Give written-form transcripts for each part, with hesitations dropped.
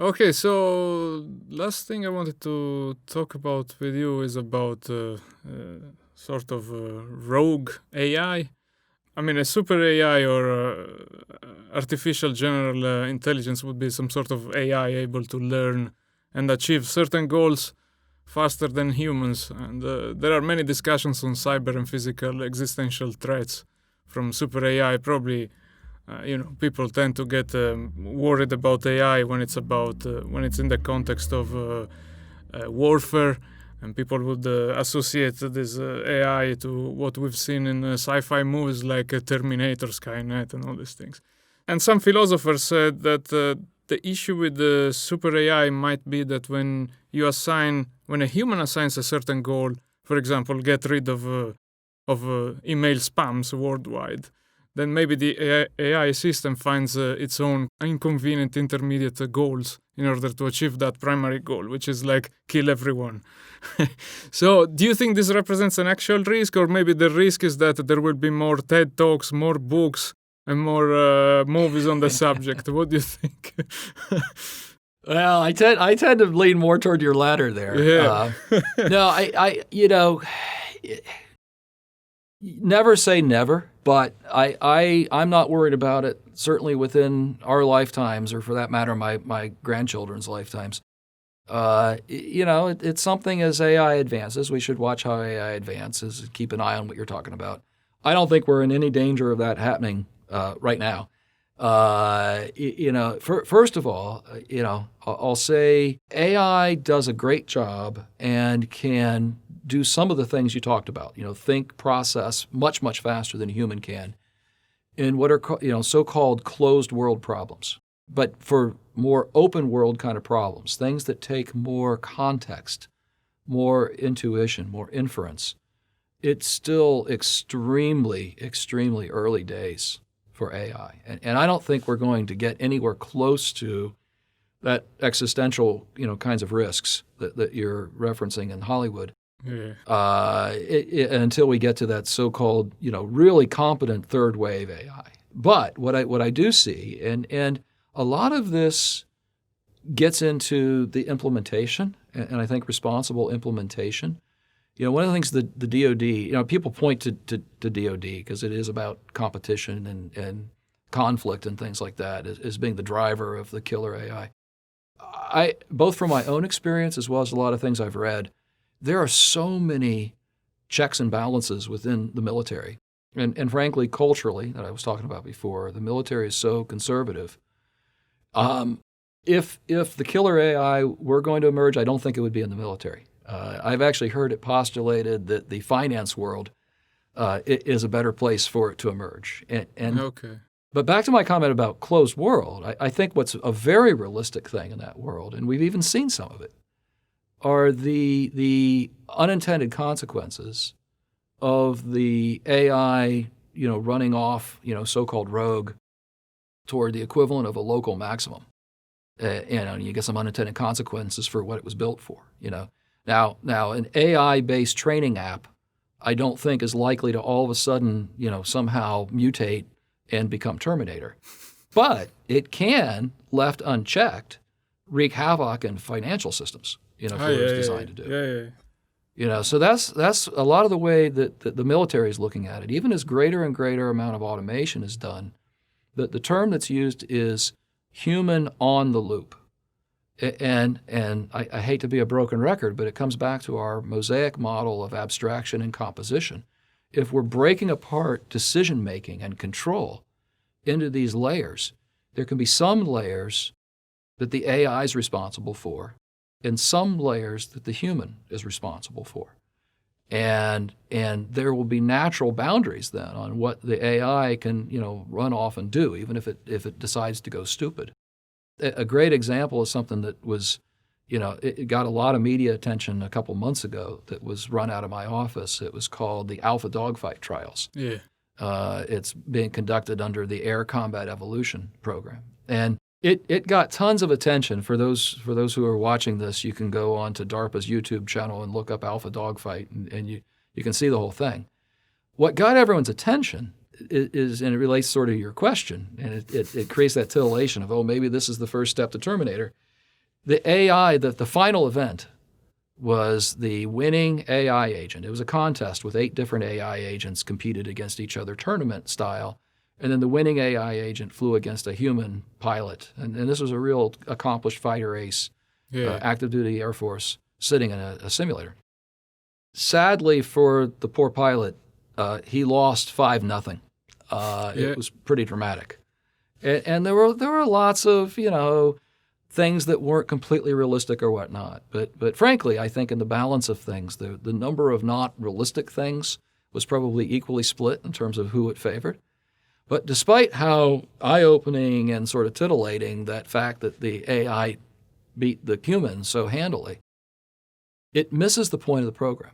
Okay, so last thing I wanted to talk about with you is about sort of rogue AI. I mean, a super AI or artificial general intelligence would be some sort of AI able to learn and achieve certain goals faster than humans. And there are many discussions on cyber and physical existential threats from super AI. Probably, people tend to get worried about AI when it's in the context of warfare, and people would associate this AI to what we've seen in sci-fi movies like Terminator, Skynet, and all these things. And some philosophers said that the issue with the super AI might be that when a human assigns a certain goal, for example, get rid of email spams worldwide, then maybe the AI system finds its own inconvenient intermediate goals in order to achieve that primary goal, which is like kill everyone. So do you think this represents an actual risk, or maybe the risk is that there will be more TED Talks, more books, and more movies on the subject? What do you think? Well, I tend to lean more toward your latter there. Yeah. No, never say never, but I'm not worried about it, certainly within our lifetimes, or for that matter, my grandchildren's lifetimes. It's something as AI advances. We should watch how AI advances and keep an eye on what you're talking about. I don't think we're in any danger of that happening right now. First of all, I'll say AI does a great job and can do some of the things you talked about. Think, process much, much faster than a human can in what are so-called closed world problems. But for more open world kind of problems, things that take more context, more intuition, more inference, it's still extremely, extremely early days for AI. And I don't think we're going to get anywhere close to that existential, kinds of risks that you're referencing in Hollywood. Yeah. Until we get to that so-called, really competent third wave AI. But what I do see, and a lot of this gets into the implementation, and I think responsible implementation. One of the things the DoD, people point to DoD because it is about competition and conflict and things like that as being the driver of the killer AI. Both from my own experience as well as a lot of things I've read, there are so many checks and balances within the military. And frankly, culturally, that I was talking about before, the military is so conservative. If the killer AI were going to emerge, I don't think it would be in the military. I've actually heard it postulated that the finance world is a better place for it to emerge. Okay. But back to my comment about closed world, I think what's a very realistic thing in that world, and we've even seen some of it, are the unintended consequences of the AI, running off, so-called rogue toward the equivalent of a local maximum. You get some unintended consequences for what it was built for, Now, an AI-based training app, I don't think is likely to all of a sudden, somehow mutate and become Terminator. But it can, left unchecked, wreak havoc in financial systems, for what it's designed to do. Yeah. So that's a lot of the way that the military is looking at it. Even as greater and greater amount of automation is done, the term that's used is human on the loop. And I hate to be a broken record, but it comes back to our Mosaic model of abstraction and composition. If we're breaking apart decision-making and control into these layers, there can be some layers that the AI is responsible for and some layers that the human is responsible for. And there will be natural boundaries then on what the AI can, run off and do, even if it decides to go stupid. A great example is something that was, it got a lot of media attention a couple months ago that was run out of my office. It was called the AlphaDogFight trials. Yeah. It's being conducted under the Air Combat Evolution program. And it got tons of attention. For those who are watching this, you can go on to DARPA's YouTube channel and look up AlphaDogFight, and you can see the whole thing. What got everyone's attention is, and it relates sort of to your question, and it creates that titillation of, maybe this is the first step to Terminator, The AI, the final event was the winning AI agent. It was a contest with 8 different AI agents competed against each other tournament style. And then the winning AI agent flew against a human pilot. And this was a real accomplished fighter ace, active duty Air Force, sitting in a simulator. Sadly for the poor pilot, he lost 5-0. It was pretty dramatic. And there were lots of, things that weren't completely realistic or whatnot. But frankly, I think in the balance of things, the number of not realistic things was probably equally split in terms of who it favored. But despite how eye-opening and sort of titillating that fact that the AI beat the humans so handily, it misses the point of the program.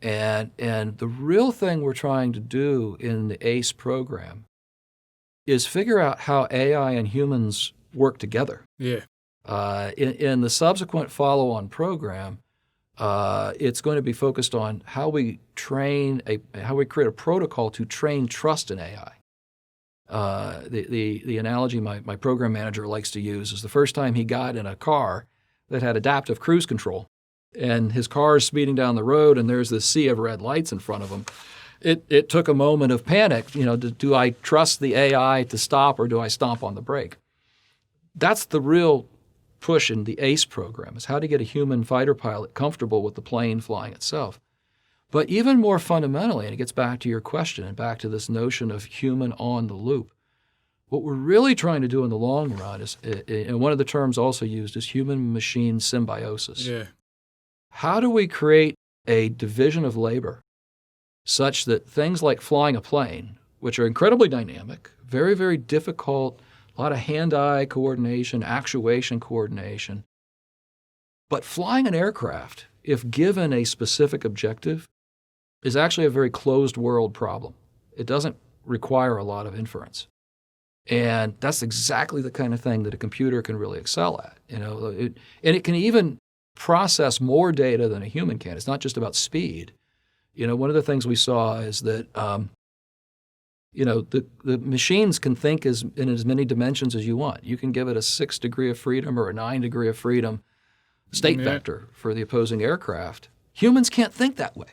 And the real thing we're trying to do in the ACE program is figure out how AI and humans work together. Yeah. In the subsequent follow-on program, it's going to be focused on how we create a protocol to train trust in AI. The analogy my program manager likes to use is the first time he got in a car that had adaptive cruise control, and his car is speeding down the road, and there's this sea of red lights in front of him. It took a moment of panic. Do I trust the AI to stop, or do I stomp on the brake? That's the real push in the ACE program, is how to get a human fighter pilot comfortable with the plane flying itself. But even more fundamentally, and it gets back to your question and back to this notion of human on the loop, what we're really trying to do in the long run is, and one of the terms also used is human-machine symbiosis. Yeah. How do we create a division of labor such that things like flying a plane, which are incredibly dynamic, very, very difficult, a lot of hand-eye coordination, actuation coordination, but flying an aircraft, if given a specific objective, is actually a very closed world problem. It doesn't require a lot of inference. And that's exactly the kind of thing that a computer can really excel at. And it can even process more data than a human can. It's not just about speed. One of the things we saw is that the machines can think in as many dimensions as you want. You can give it a 6 degree of freedom or a 9 degree of freedom state vector for the opposing aircraft. Humans can't think that way.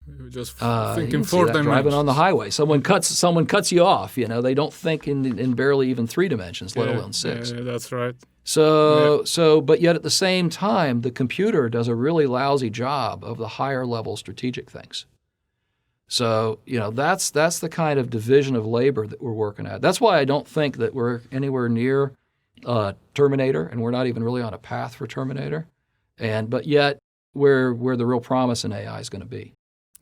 You're just thinking 4 dimensions. Driving on the highway, someone cuts you off. They don't think in barely even 3 dimensions, let alone 6. Yeah, that's right. But yet at the same time, the computer does a really lousy job of the higher level strategic things. So, that's the kind of division of labor that we're working at. That's why I don't think that we're anywhere near Terminator, and we're not even really on a path for Terminator. But yet, where the real promise in AI is going to be.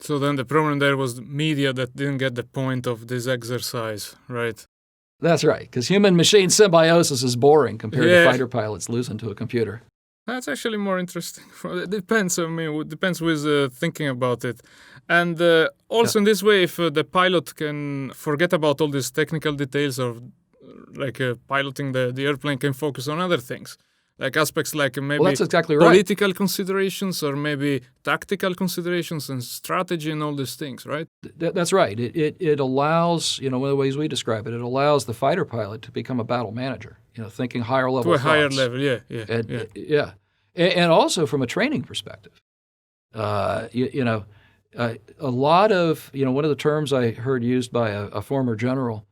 So then the problem there was media that didn't get the point of this exercise, right? That's right, because human-machine symbiosis is boring compared to fighter pilots losing to a computer. That's actually more interesting. It depends. It depends who is thinking about it. And also in this way, if the pilot can forget about all these technical details of piloting the airplane, can focus on other things. Like aspects like maybe that's exactly right. Political considerations or maybe tactical considerations and strategy and all these things, right? That's right. It allows, one of the ways we describe it allows the fighter pilot to become a battle manager, thinking higher level to a thoughts. higher level, yeah. And also from a training perspective. A lot of, one of the terms I heard used by a former general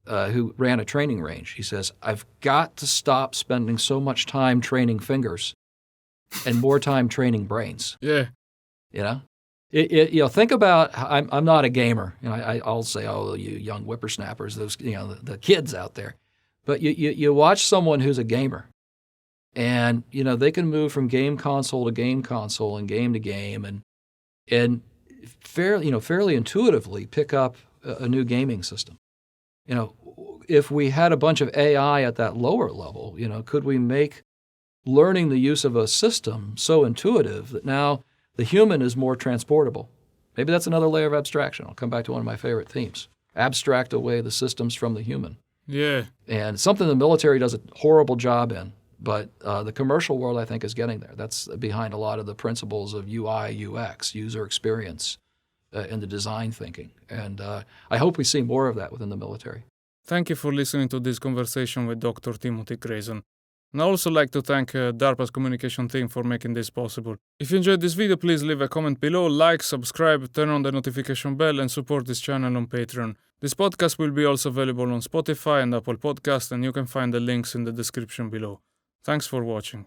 who ran a training range. He says, I've got to stop spending so much time training fingers and more time training brains. Yeah. Think about, I'm not a gamer. I'll say, oh, you young whippersnappers, those, the kids out there. But you watch someone who's a gamer and, they can move from game console to game console and game to game and fairly intuitively pick up a new gaming system. If we had a bunch of AI at that lower level, could we make learning the use of a system so intuitive that now the human is more transportable? Maybe that's another layer of abstraction. I'll come back to one of my favorite themes. Abstract away the systems from the human. Yeah. And something the military does a horrible job in, but the commercial world, I think, is getting there. That's behind a lot of the principles of UI, UX, user experience, in the design thinking. And I hope we see more of that within the military. Thank you for listening to this conversation with Dr. Timothy Grayson. And I also like to thank DARPA's communication team for making this possible. If you enjoyed this video, please leave a comment below, like, subscribe, turn on the notification bell, and support this channel on Patreon. This podcast will be also available on Spotify and Apple Podcasts, and you can find the links in the description below. Thanks for watching.